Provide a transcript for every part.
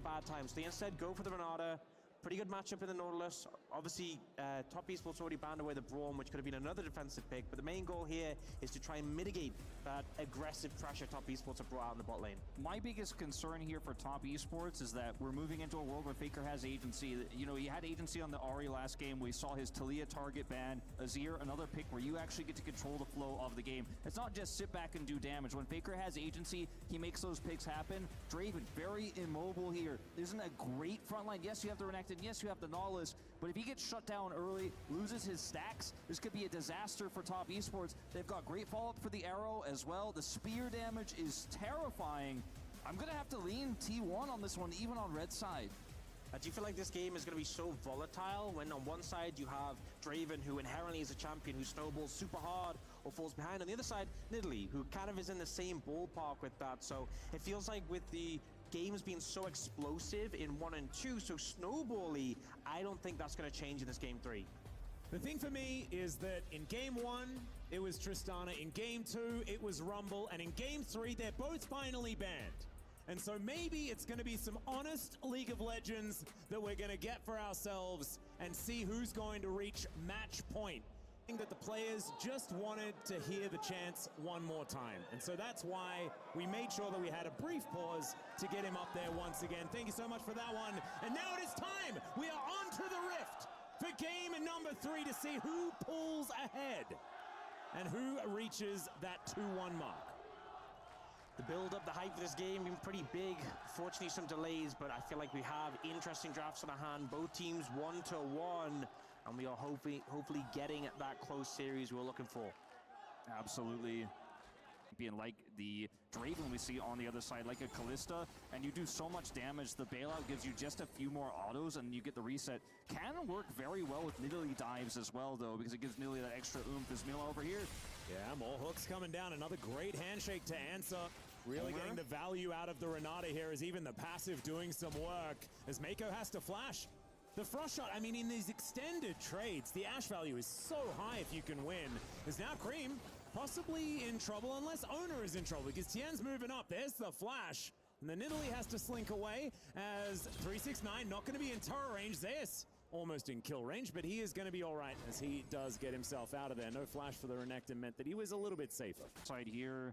bad time. So they instead go for the Renata. Pretty good matchup in the Nautilus. Obviously, Top Esports already banned away the Braum, which could have been another defensive pick, but the main goal here is to try and mitigate that aggressive pressure Top Esports have brought out in the bot lane. My biggest concern here for Top Esports is that we're moving into a world where Faker has agency. You know, he had agency on the Ahri last game. We saw his Talia target ban. Azir, another pick where you actually get to control the flow of the game. It's not just sit back and do damage. When Faker has agency, he makes those picks happen. Draven, very immobile here. Isn't a great front line. Yes, you have the Renekton. Yes, you have the Nautilus, but if he gets shut down early, loses his stacks, this could be a disaster for Top Esports. They've got great follow-up for the arrow as well. The spear damage is terrifying. I'm going to have to lean T1 on this one, even on red side. Do you feel like this game is going to be so volatile when on one side you have Draven, who inherently is a champion, who snowballs super hard or falls behind. On the other side, Nidalee, who kind of is in the same ballpark with that. So it feels like with the games being so explosive in 1 and 2, so snowbally, I don't think that's going to change in this game 3. The thing for me is that in game 1, it was Tristana. In game 2, it was Rumble. And in game 3, they're both finally banned. And so maybe it's going to be some honest League of Legends that we're going to get for ourselves and see who's going to reach match point. That the players just wanted to hear the chants one more time. And so that's why we made sure that we had a brief pause to get him up there once again. Thank you so much for that one. And now it is time. We are on to the Rift for game number 3 to see who pulls ahead and who reaches that 2-1 mark. The build-up, the hype for this game been pretty big. Fortunately, some delays, but I feel like we have interesting drafts on our hand. Both teams 1-1. And we are hopefully getting that close series we're looking for. Absolutely. Being like the Draven we see on the other side, like a Kalista, and you do so much damage, the bailout gives you just a few more autos and you get the reset. Can work very well with Nidalee dives as well, though, because it gives Nidalee that extra oomph. Is Mila over here? Yeah, more hooks coming down. Another great handshake to answer. Really getting the value out of the Renata here, is even the passive doing some work, as Mako has to flash. The Frost Shot, I mean, in these extended trades, the Ashe value is so high if you can win. There's now Cream possibly in trouble, unless Owner is in trouble, because Tien's moving up. There's the flash. And then Nidalee has to slink away, as 369 not going to be in turret range. Zeus almost in kill range, but he is going to be all right as he does get himself out of there. No flash for the Renekton meant that he was a little bit safer. Side here.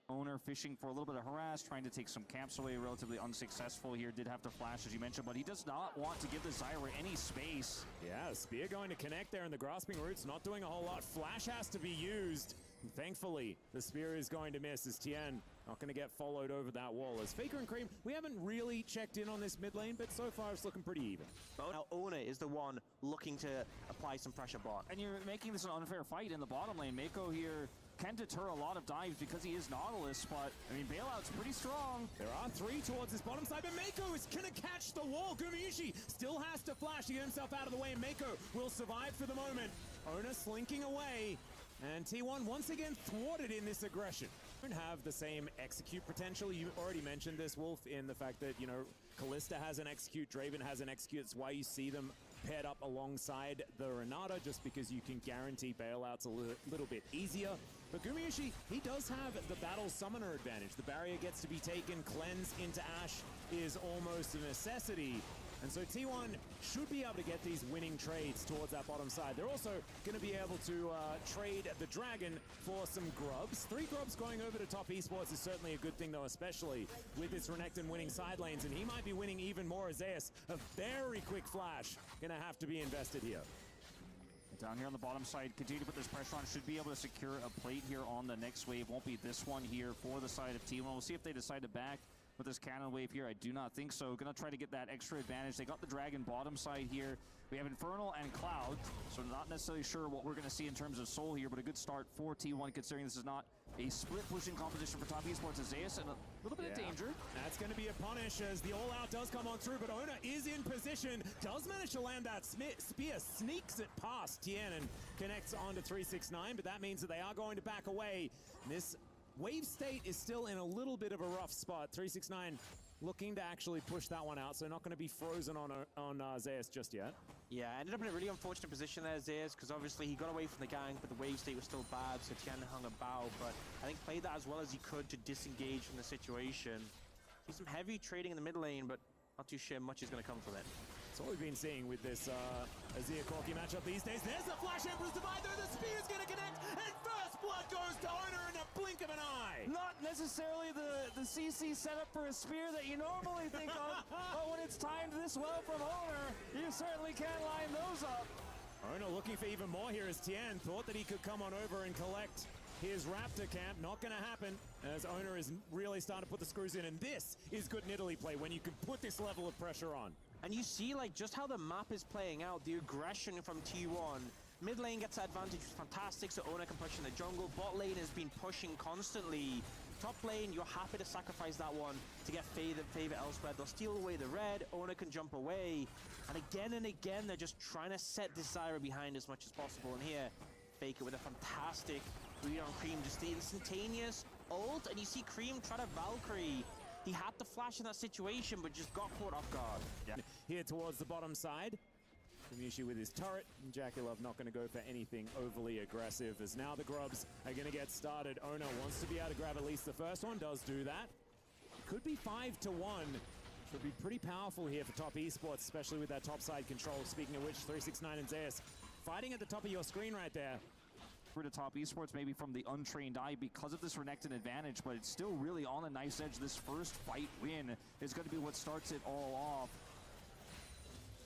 Owner fishing for a little bit of harass, trying to take some camps away, relatively unsuccessful here. Did have to flash, as you mentioned, but he does not want to give the Zyra any space. Yeah, Spear going to connect there in the grasping roots, not doing a whole lot. Flash has to be used. And thankfully, the Spear is going to miss, as Tien not going to get followed over that wall. As Faker and Cream, we haven't really checked in on this mid lane, but so far it's looking pretty even. Now Owner is the one looking to apply some pressure bot. And you're making this an unfair fight in the bottom lane. Mako here can deter a lot of dives because he is Nautilus, but, I mean, bailout's pretty strong. There are 3 towards this bottom side, but Mako is going to catch the wall. Gumayusi still has to flash to get himself out of the way, and Mako will survive for the moment. Owner slinking away, and T1 once again thwarted in this aggression. Don't have the same execute potential. You already mentioned this, Wolf, in the fact that, you know, Kalista has an execute, Draven has an execute. It's why you see them paired up alongside the Renata, just because you can guarantee bailouts a little bit easier. But Gumayusi, he does have the battle summoner advantage. The barrier gets to be taken, cleanse into Ashe is almost a necessity. And so T1 should be able to get these winning trades towards that bottom side. They're also going to be able to trade the Dragon for some grubs. 3 grubs going over to Top Esports is certainly a good thing, though, especially with this Renekton winning side lanes. And he might be winning even more. Zeus, a very quick flash, going to have to be invested here. Down here on the bottom side, continue to put this pressure on. Should be able to secure a plate here on the next wave. Won't be this one here for the side of T1. We'll see if they decide to back with this cannon wave here. I do not think so. Gonna try to get that extra advantage. They got the Dragon bottom side here. We have Infernal and Cloud, so not necessarily sure what we're gonna see in terms of Soul here, but a good start for T1 considering this is not a split pushing competition for Top Esports. Zeus in a little bit of danger. That's gonna be a punish as the all-out does come on through, but Owner is in position, does manage to land that spear, sneaks it past Tien and connects onto 369, but that means that they are going to back away. And this wave state is still in a little bit of a rough spot. 369 looking to actually push that one out, so not going to be frozen on Zeus just yet. Yeah, ended up in a really unfortunate position there, Zeus, because obviously he got away from the gank, but the wave state was still bad, so Tien hung about, but I think played that as well as he could to disengage from the situation. See some heavy trading in the mid lane, but Not too sure much is going to come from it. That's what we've been seeing with this Azir Corki matchup these days. There's the Flash Emperor's Divide, though the spear's going to connect, and first blood goes to Owner in a blink of an eye. Not necessarily the CC setup for a spear that you normally think of, but when it's timed this well from Owner, you certainly can line those up. Owner looking for even more here as T1 thought that he could come on over and collect his Raptor camp. Not going to happen as Owner is really starting to put the screws in, and this is good Nidalee play when you can put this level of pressure on. And you see like just how the map is playing out, the aggression from T1. Mid lane gets advantage, which is fantastic, so Owner can push in the jungle. Bot lane has been pushing constantly. Top lane, you're happy to sacrifice that one to get favor elsewhere. They'll steal away the red, Owner can jump away. And again, they're just trying to set this Zyra behind as much as possible. And here, Faker with a fantastic read on Cream, just the instantaneous ult, and you see Cream try to Valkyrie. He had to flash in that situation, but just got caught off guard. Yeah. Here towards the bottom side, Kamiushi with his turret, and JackeyLove not going to go for anything overly aggressive, as now the Grubs are going to get started. Owner wants to be able to grab at least the first one, does do that. Could be 5-1. Should be pretty powerful here for top esports, especially with that top side control. Speaking of which, 369 and Zeus fighting at the top of your screen right there. To top esports maybe from the untrained eye because of this Renekton advantage, but it's still really on a nice edge. This first fight win is going to be what starts it all off.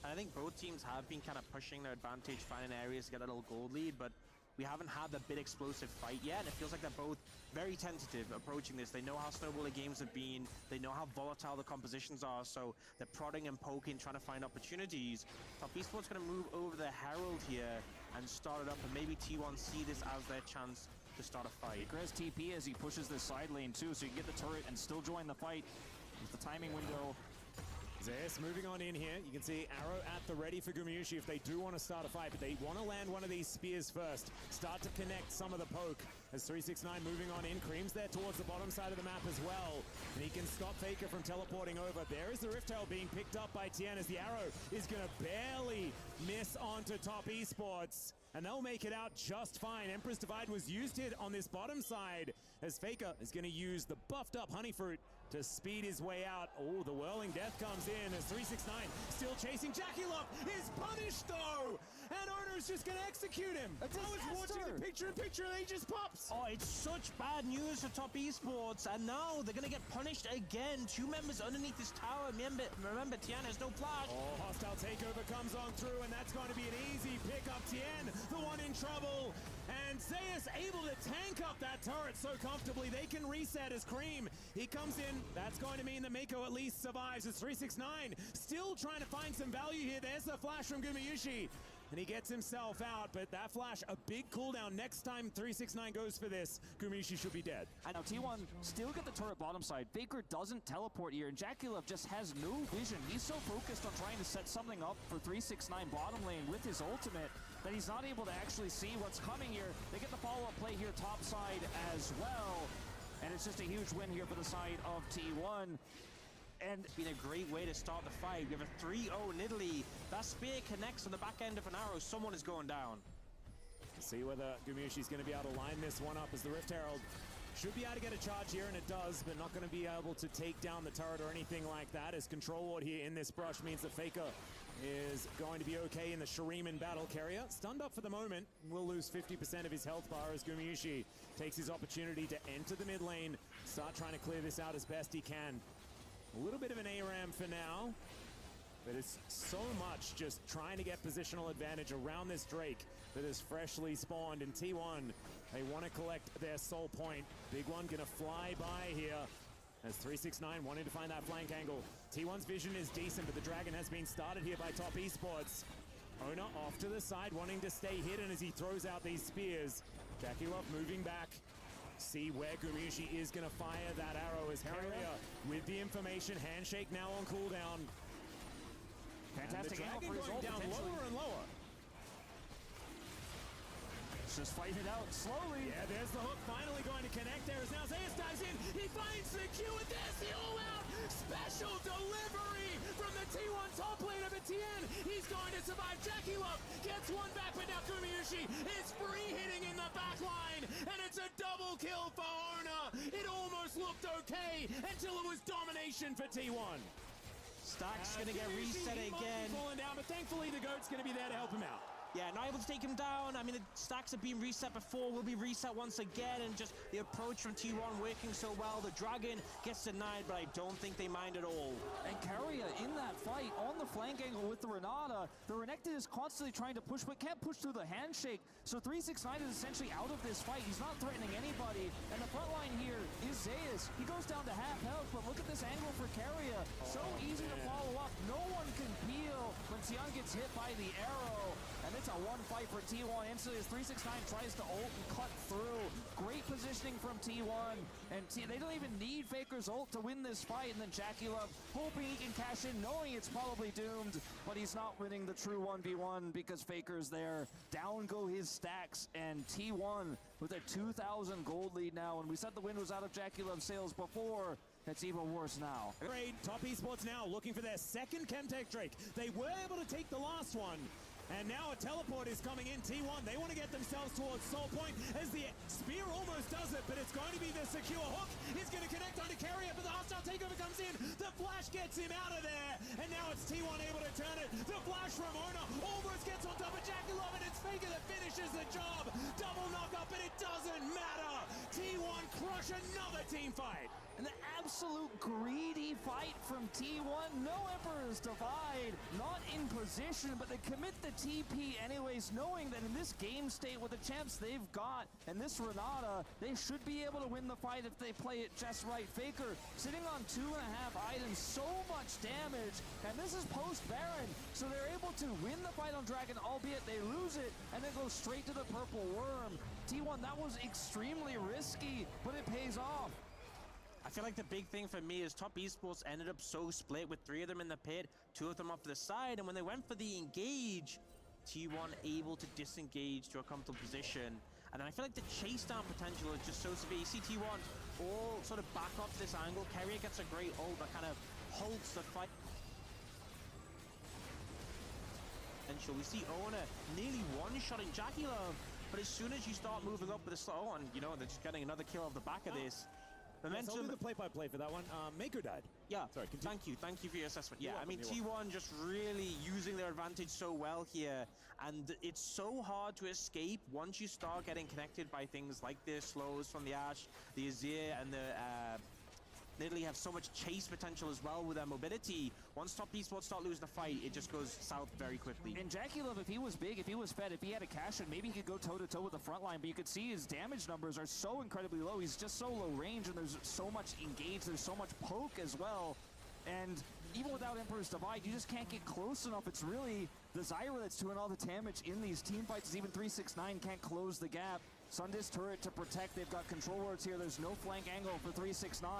I think both teams have been kind of pushing their advantage, finding areas to get a little gold lead, but we haven't had the big explosive fight yet, and it feels like they're both very tentative approaching this. They know how snowball the games have been, they know how volatile the compositions are, so they're prodding and poking, trying to find opportunities. Top Esports going to move over the Herald here and start it up, and maybe T1 see this as their chance to start a fight. Grez TP as he pushes this side lane too, so you can get the turret and still join the fight. With the timing window. Zeus moving on in here. You can see Arrow at the ready for Gumayushi if they do want to start a fight, but they want to land one of these spears first. Start to connect some of the poke. As 369 moving on in. Cream's there towards the bottom side of the map as well. And he can stop Faker from teleporting over. There is the Rift Tail being picked up by T1 as the Arrow is going to barely miss onto top esports. And they'll make it out just fine. Emperor's Divide was used here on this bottom side as Faker is going to use the buffed up Honeyfruit to speed his way out. Oh, the Whirling Death comes in as 369 still chasing. JackeyLove is punished though! And Owner's just going to execute him. I was watching the picture-in-picture and he just pops. Oh, it's such bad news for top esports, and now they're going to get punished again. Two members underneath this tower. Remember, T1 has no flash. Oh, hostile takeover comes on through, and that's going to be an easy pick up. T1, the one in trouble. And Zeus able to tank up that turret so comfortably. They can reset as Cream. He comes in. That's going to mean that Mako at least survives as 369 still trying to find some value here. There's the flash from Gumayushi. And he gets himself out, but that flash, a big cooldown. Next time 369 goes for this, Gumayushi should be dead. And now T1 still get the turret bottom side. Faker doesn't teleport here, and JackeyLove just has no vision. He's so focused on trying to set something up for 369 bottom lane with his ultimate that he's not able to actually see what's coming here. They get the follow-up play here top side as well. And it's just a huge win here for the side of T1. And been a great way to start the fight. We have a 3-0 Nidalee. That spear connects on the back end of an arrow. Someone is going down. See whether Gumayushi's going to be able to line this one up as the Rift Herald should be able to get a charge here, and it does, but not going to be able to take down the turret or anything like that, as Control Ward here in this brush means that Faker is going to be okay in the Shuriman battle carrier. Stunned up for the moment, will lose 50% of his health bar as Gumayushi takes his opportunity to enter the mid lane, start trying to clear this out as best he can. A little bit of an ARAM for now, but it's so much just trying to get positional advantage around this Drake that is freshly spawned. And T1, they want to collect their soul point. Big one gonna fly by here as 369 wanting to find that flank angle. T1's vision is decent, but the dragon has been started here by top esports. Owner off to the side, wanting to stay hidden as he throws out these spears. JackeyLove moving back. See where Gumayushi is going to fire that arrow as Harrier with the information. Handshake now on cooldown. Fantastic and the angle for his dragon going down lower and lower. Just fighting it out slowly. Yeah, there's the hook finally going to connect there as now Zeus dives in. He finds the Q, and there's the all-out special delivery from the T1 top lane of the T1. He's going to survive. JackeyLove gets one back, but now Gumayushi is free hitting in the back line, and it's a double kill for Owner. It almost looked okay until it was domination for T1. Stack's gonna get reset He might be again. falling down, but thankfully the GOAT's gonna be there to help him out. Yeah, not able to take him down. I mean, the stacks have been reset before, will be reset once again, and just the approach from T1 working so well. The Dragon gets denied, but I don't think they mind at all. And Carrier in that fight on the flank angle with the Renata. The Renekton is constantly trying to push, but can't push through the handshake. So 369 is essentially out of this fight. He's not threatening anybody. And the front line here is Zeus. He goes down to half health, but look at this angle for Carrier. So easy to follow up. No one can peel when Sion gets hit by the arrow. And it's a one fight for T1. Instantly as 369 tries to ult and cut through. Great positioning from T1. And they don't even need Faker's ult to win this fight. And then Jackie Love hoping he can cash in, knowing it's probably doomed. But he's not winning the true 1v1 because Faker's there. Down go his stacks. And T1 with a 2,000 gold lead now. And we said the win was out of Jackie Love's sails before. It's even worse now. Great. Top Esports now looking for their second Chemtech Drake. They were able to take the last one. And now a teleport is coming in. T1, they want to get themselves towards Soul Point as the spear almost does it, but it's going to be the secure hook. He's going to connect onto Carrier, but the hostile takeover comes in. The flash gets him out of there, and now it's T1 able to turn it. The flash from Ona almost gets on top of Jackie Love, and it's Faker that finishes the job. Double knockup, but it doesn't matter. T1 crush another team fight. An absolute greedy fight from T1. No Emperor's Divide, not in position, but they commit the TP anyways, knowing that in this game state with the champs they've got and this Renata, they should be able to win the fight if they play it just right. Faker sitting on 2.5 items, so much damage, and this is post-Baron, so they're able to win the fight on Dragon, albeit they lose it, and then go straight to the Purple Worm. T1, that was extremely risky, but it pays off. I feel like the big thing for me is Top Esports ended up so split with 3 of them in the pit, 2 of them off to the side, and when they went for the engage, T1 able to disengage to a comfortable position. And then I feel like the chase down potential is just so severe. You see T1 all sort of back off this angle. Carrier gets a great ult that kind of halts the fight. We see Ona nearly one-shotting Jackie Love, but as soon as you start moving up with the slow, and you know, they're just getting another kill off the back of this. Momentum. I'll do the play-by-play for that one. Mako died. Yeah, sorry, continue. Thank you for your assessment. Yeah, I mean, T1 just really using their advantage so well here, and it's so hard to escape once you start getting connected by things like this, slows from the Ashe, the Azir, and the Nidalee have so much chase potential as well with their mobility. Once Top Esports start losing the fight, it just goes south very quickly. And Jackie Love, if he was big, if he was fed, if he had a cash in, maybe he could go toe-to-toe with the front line, but you could see his damage numbers are so incredibly low. He's just so low range, and there's so much engage, there's so much poke as well. And even without Emperor's Divide, you just can't get close enough. It's really the Zyra that's doing all the damage in these team fights, as even 369 can't close the gap. Sundis turret to protect. They've got control wards here. There's no flank angle for 369,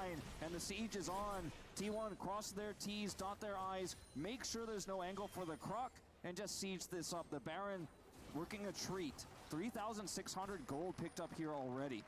and the siege is on. T1 cross their T's, dot their I's, make sure there's no angle for the Croc, and just siege this up. The Baron working a treat. 3,600 gold picked up here already.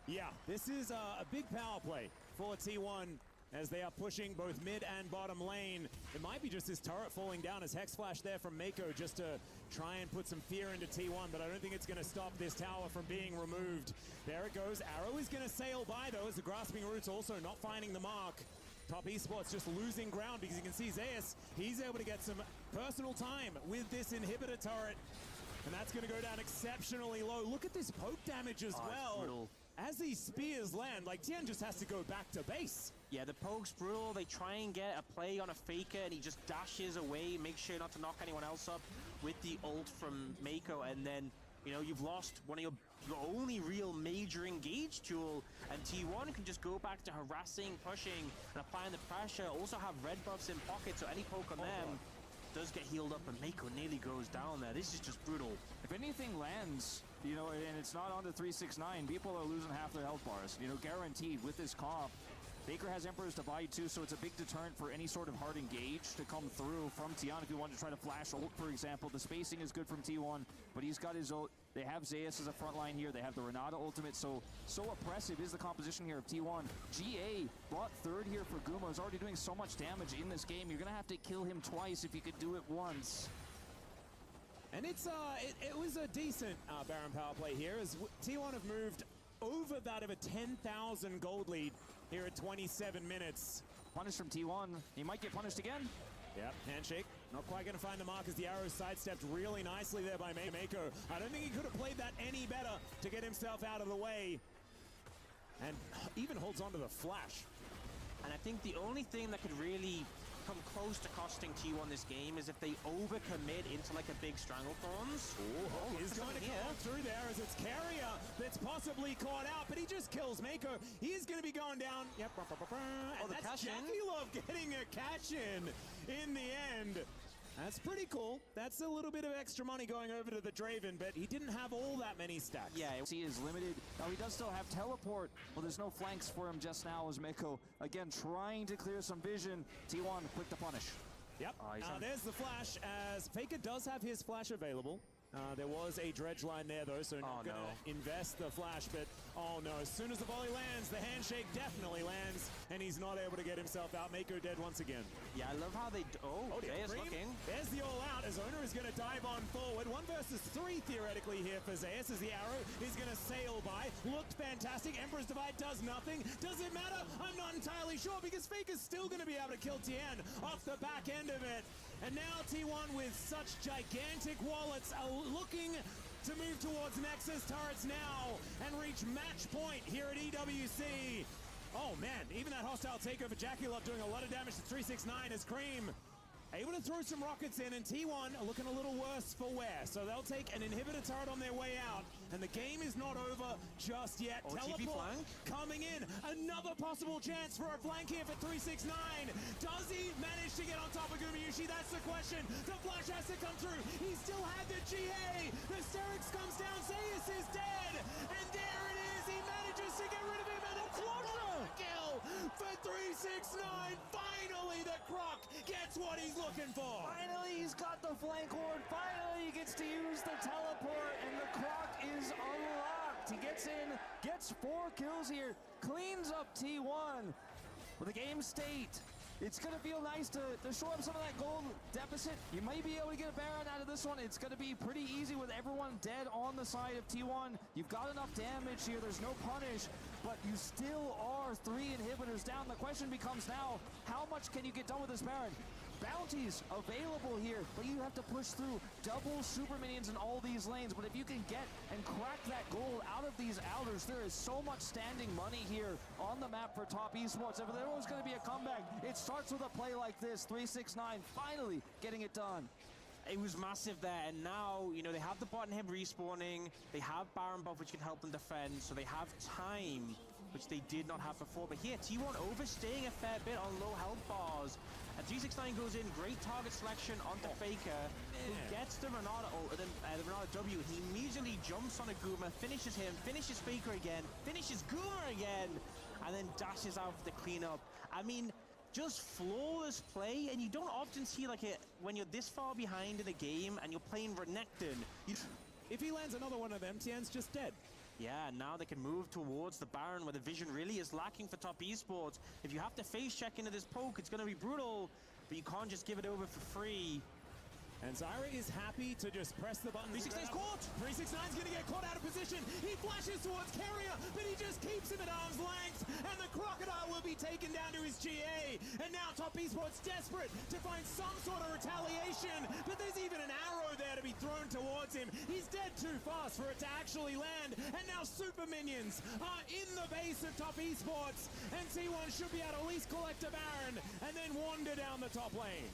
Yeah, this is a big power play for T1 as they are pushing both mid and bottom lane. It might be just this turret falling down as Hex Flash there from Mako just to try and put some fear into T1, but I don't think it's going to stop this tower from being removed. There it goes. Arrow is going to sail by, though, as the Grasping Roots also not finding the mark. Top Esports just losing ground because you can see Zeus, he's able to get some personal time with this inhibitor turret, and that's going to go down exceptionally low. Look at this poke damage as well. As these spears land, like Tien just has to go back to base. Yeah, the poke's brutal. They try and get a play on a Faker, and he just dashes away, makes sure not to knock anyone else up with the ult from Mako, and then, you know, you've lost one of your only real major engage tool, and T1 can just go back to harassing, pushing, and applying the pressure. Also have red buffs in pocket, so any poke on them does get healed up, and Mako nearly goes down there. This is just brutal. If anything lands, you know, and it's not on the 369, people are losing half their health bars, you know, guaranteed with this comp. Baker has Emperor's Divide too, so it's a big deterrent for any sort of hard engage to come through from Tian if you want to try to flash ult, for example. The spacing is good from T1, but he's got his ult. They have Zeus as a front line here. They have the Renata ultimate, so oppressive is the composition here of T1. GA brought third here for Guma. Is already doing so much damage in this game. You're going to have to kill him twice if you could do it once. And it was a decent Baron power play here, as T1 have moved over that of a 10,000 gold lead here at 27 minutes. Punish from T1. He might get punished again. Yep, handshake. Not quite going to find the mark as the arrow sidestepped really nicely there by Mako. I don't think he could have played that any better to get himself out of the way. And even holds on to the flash. And I think the only thing that could really come close to costing T1 this game is if they overcommit into like a big Stranglethorns. He's going to come on through there as it's Carrier that's possibly caught out, but he just kills Mako. He's going to be going down. Yep. And the that's cash Jackie Love getting a cash in the end. That's pretty cool. That's a little bit of extra money going over to the Draven, but he didn't have all that many stacks. Yeah, he is limited. Now he does still have teleport. Well, there's no flanks for him just now as Mako, again, trying to clear some vision. T1, quick to punish. Yep. There's the flash as Faker does have his flash available. There was a dredge line there though, so not going to invest the flash, but oh no, as soon as the volley lands, the handshake definitely lands, and he's not able to get himself out. Mako dead once again. Yeah, I love how they... Zayas looking. There's the all out as Owner is going to dive on forward. 1 versus 3 theoretically here for Zayas as the arrow is going to sail by. Looked fantastic. Emperor's Divide does nothing. Does it matter? I'm not entirely sure because Faker's still going to be able to kill Tien off the back end of it. And now T1 with such gigantic wallets are looking to move towards Nexus turrets now and reach match point here at EWC. Oh man, even that hostile takeover, Jackie Love doing a lot of damage to 369 as Cream able to throw some rockets in, and T1 are looking a little worse for wear. So they'll take an inhibitor turret on their way out, and the game is not over just yet. TP flank coming in. Another possible chance for a flank here for 369. Does he manage to get on top of Gumayushi? That's the question. The flash has to come through. He still had the GA. The Sterix comes down. Zayas is dead. And there it is. He manages to get rid of him. And a quadra kill for 369. Finally, the Croc gets what he's looking for. Finally, he's got the flank ward. Finally, he gets to use the teleport, and the Croc is unlocked. He gets in, gets 4 kills here, cleans up T1 with a game state. It's going to feel nice to show up some of that gold deficit. You might be able to get a Baron out of this one. It's going to be pretty easy with everyone dead on the side of T1. You've got enough damage here. There's no punish, but you still are 3 inhibitors down. The question becomes now, how much can you get done with this Baron? Bounties available here, but you have to push through double super minions in all these lanes. But if you can get and crack that gold out of these outers, there is so much standing money here on the map for top esports. If there was going to be a comeback, it starts with a play like this. 369 finally getting it done. It was massive there, and now, you know, they have the bot inhib respawning, they have Baron buff which can help them defend, so they have time, which they did not have before. But here, T1 overstaying a fair bit on low health bars, and 369 goes in, great target selection onto Faker, who gets the Renata ult, the Renata W. He immediately jumps on a Guma, finishes him, finishes Faker again, finishes Guma again, and then dashes out for the cleanup. I mean, just flawless play, and you don't often see like it when you're this far behind in a game and you're playing Renekton. If he lands another one of them, Tien's just dead. Yeah, now they can move towards the Baron where the vision really is lacking for top esports. If you have to face check into this poke, it's going to be brutal, but you can't just give it over for free. And Zyra is happy to just press the button. 369's caught! 369's going to get caught out of position. He flashes towards Carrier, but he just keeps him at arm's length. And the Crocodile will be taken down to his GA. And now Top Esports desperate to find some sort of retaliation. But there's even an arrow there to be thrown towards him. He's dead too fast for it to actually land. And now Super Minions are in the base of Top Esports. And T1 should be able to at least collect a Baron and then wander down the top lane.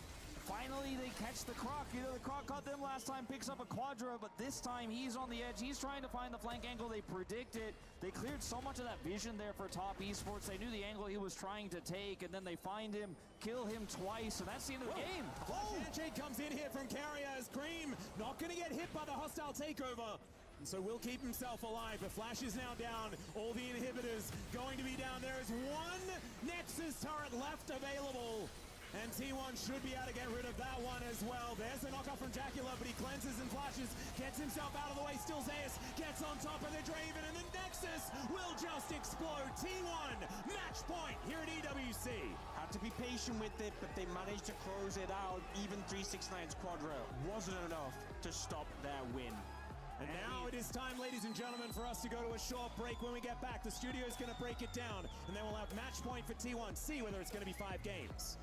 Finally, they catch the Croc. You know, the Croc caught them last time, picks up a Quadra, but this time he's on the edge. He's trying to find the flank angle. They predict it. They cleared so much of that vision there for Top Esports. They knew the angle he was trying to take, and then they find him, kill him twice, and that's the end of the game. Handshake comes in here from Carrier as Cream not going to get hit by the hostile takeover. And so will keep himself alive. The flash is now down. All the inhibitors going to be down. There is one Nexus turret left available. And T1 should be able to get rid of that one as well. There's a knockoff from Jacula, but he cleanses and flashes, gets himself out of the way. Still Zayas gets on top of the Draven, and the Nexus will just explode. T1, match point here at EWC. Had to be patient with it, but they managed to close it out. Even 369's Quadra wasn't enough to stop their win. And now it is time, ladies and gentlemen, for us to go to a short break. When we get back, the studio is going to break it down, and then we'll have match point for T1. See whether it's going to be 5 games.